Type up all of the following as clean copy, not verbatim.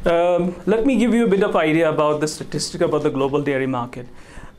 Let me give you a bit of idea about the statistic about the global dairy market.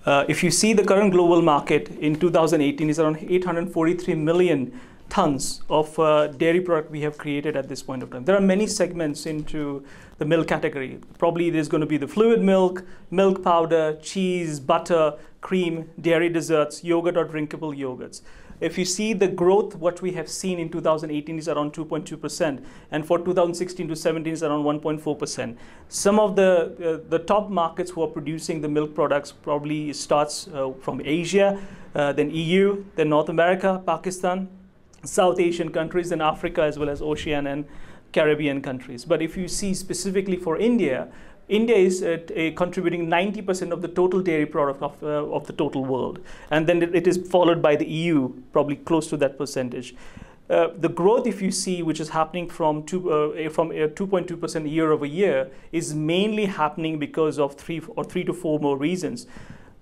If you see the current global market in 2018 is around 843 million tons of dairy product we have created at this point of time. There are many segments into the milk category. Probably there's going to be the fluid milk, milk powder, cheese, butter, cream, dairy desserts, yogurt or drinkable yogurts. If you see the growth, what we have seen in 2018 is around 2.2%, and for 2016 to 17 is around 1.4%. Some of the top markets who are producing the milk products probably starts from Asia, then EU, then North America, Pakistan, South Asian countries, and Africa, as well as Ocean and Caribbean countries. But if you see specifically for India, India is contributing 90% of the total dairy product of the total world. And then it is followed by the EU, probably close to that percentage. The growth, if you see, which is happening from 2.2% year over year, is mainly happening because of three to four more reasons.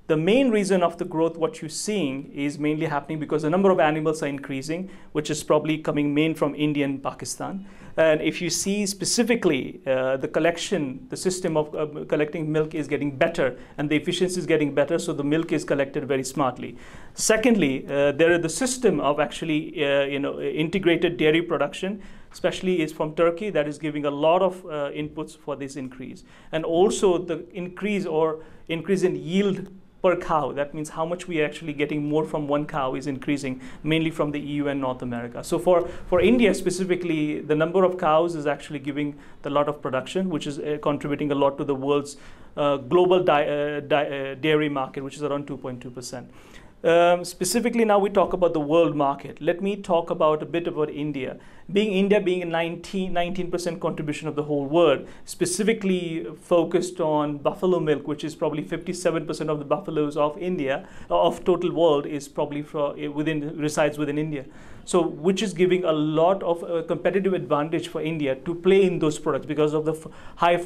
The main reason of the growth, what you're seeing, is mainly happening because the number of animals are increasing, which is probably coming main from India and Pakistan. And if you see specifically the system of collecting milk is getting better, and the efficiency is getting better, so the milk is collected very smartly. Secondly, there is the system of actually integrated dairy production, especially is from Turkey, that is giving a lot of inputs for this increase. And also the increase in yield per cow. That means how much we are actually getting more from one cow is increasing, mainly from the EU and North America. So for India specifically, the number of cows is actually giving a lot of production, which is contributing a lot to the world's global dairy market, which is around 2.2%. Specifically now we talk about the world market. Let me talk about a bit about India. India being a 19% contribution of the whole world, specifically focused on buffalo milk, which is probably 57% of the buffaloes of India, of total world, is probably resides within India. So which is giving a lot of competitive advantage for India to play in those products because of the high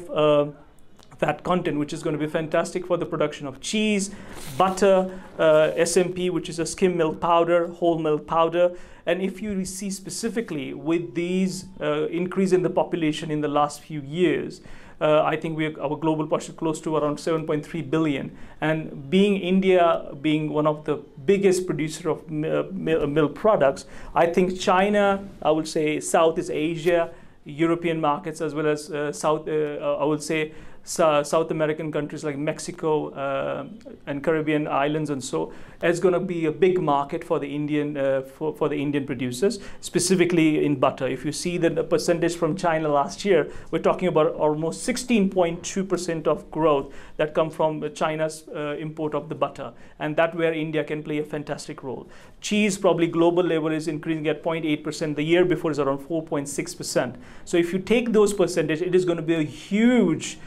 fat content, which is going to be fantastic for the production of cheese, butter, SMP, which is a skim milk powder, whole milk powder. And if you see specifically with these increase in the population in the last few years, I think our global population close to around 7.3 billion. And India being one of the biggest producer of milk products, I think China, I would say Southeast Asia, European markets, as well as I would say South American countries like Mexico and Caribbean islands, and so it's going to be a big market for the Indian for the Indian producers, specifically in butter. If you see the percentage from China last year, we're talking about almost 16.2% of growth that come from China's import of the butter, and that where India can play a fantastic role. Cheese, probably global level, is increasing at 0.8%. The year before is around 4.6%. So if you take those percentage, it is going to be a huge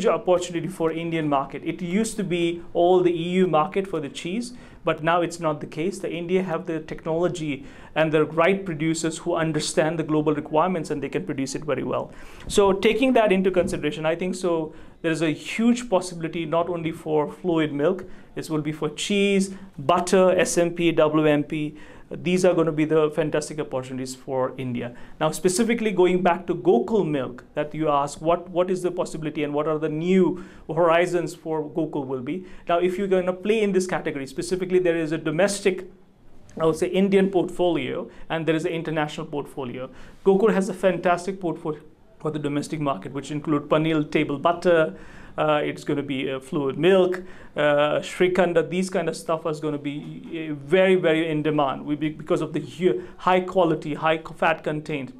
opportunity for Indian market. It used to be all the EU market for the cheese, but now it's not the case. The India have the technology and the right producers who understand the global requirements, and they can produce it very well. So taking that into consideration, I think so there is a huge possibility not only for fluid milk, this will be for cheese, butter, SMP, WMP. These are going to be the fantastic opportunities for India. Now, specifically going back to Gokul milk, that you ask, what is the possibility and what are the new horizons for Gokul will be. Now, if you're going to play in this category, specifically there is a domestic, I would say, Indian portfolio, and there is an international portfolio. Gokul has a fantastic portfolio for the domestic market, which include paneer table butter, it's going to be fluid milk, Shrikhanda. These kind of stuff is going to be very, very in demand because of the high quality, high fat content,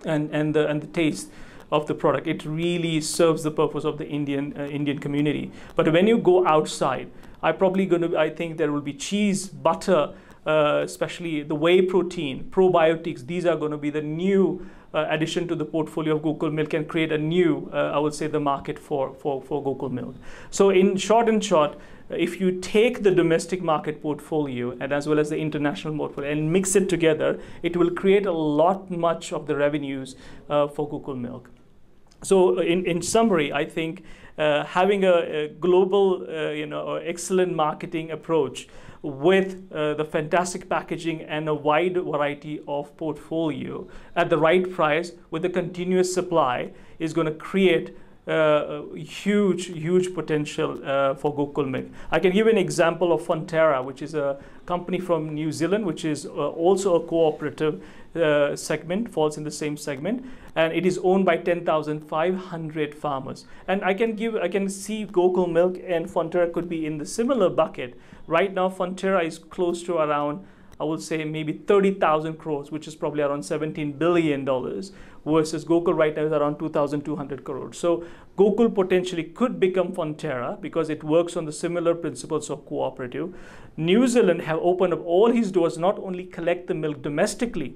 and the taste of the product. It really serves the purpose of the Indian community. But when you go outside, I think there will be cheese, butter, especially the whey protein, probiotics. These are going to be the new addition to the portfolio of Gokul milk and create a new, I would say, the market for Gokul milk. So in short, if you take the domestic market portfolio and as well as the international portfolio and mix it together, it will create much of the revenues for Gokul milk. So in summary, I think having a global, excellent marketing approach with the fantastic packaging and a wide variety of portfolio at the right price with a continuous supply is going to create huge potential for Gokul Milk. I can give an example of Fonterra, which is a company from New Zealand, which is also a cooperative segment, falls in the same segment, and it is owned by 10,500 farmers. And I can see Gokul Milk and Fonterra could be in the similar bucket. Right now, Fonterra is close to around, I would say, maybe 30,000 crores, which is probably around $17 billion, versus Gokul right now is around 2,200 crores. So Gokul potentially could become Fonterra because it works on the similar principles of cooperative. New Zealand have opened up all his doors, not only collect the milk domestically,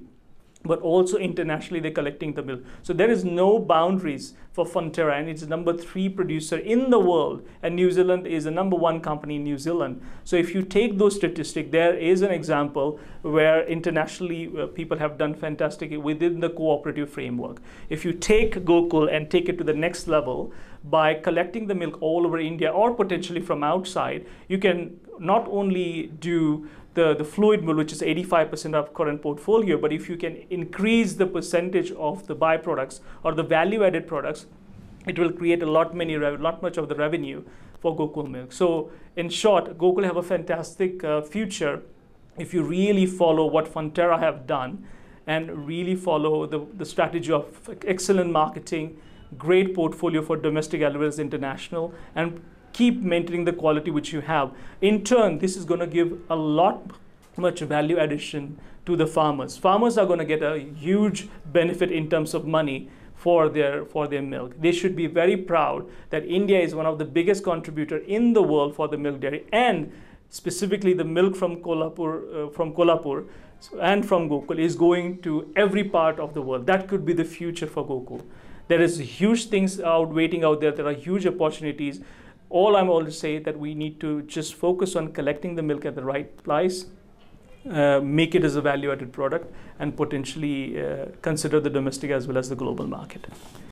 but also internationally they're collecting the milk. So there is no boundaries for Fonterra, and it's the #3 producer in the world, and New Zealand is the #1 company in New Zealand. So if you take those statistics, there is an example where internationally people have done fantastic within the cooperative framework. If you take Gokul and take it to the next level by collecting the milk all over India or potentially from outside, you can not only do the fluid milk, which is 85% of current portfolio, but if you can increase the percentage of the byproducts or the value-added products, it will create a lot much of the revenue for Gokul Milk. So in short, Gokul have a fantastic future if you really follow what Fonterra have done and really follow the strategy of excellent marketing, great portfolio for domestic as well as international, and keep maintaining the quality which you have. In turn, this is going to give a much value addition to the farmers. Farmers are going to get a huge benefit in terms of money for their milk. They should be very proud that India is one of the biggest contributor in the world for the milk dairy, and specifically the milk from Kolhapur and from Gokul is going to every part of the world. That could be the future for Gokul. There is huge things waiting out there. There are huge opportunities. All I'm always saying that we need to just focus on collecting the milk at the right price, make it as a value-added product, and potentially consider the domestic as well as the global market.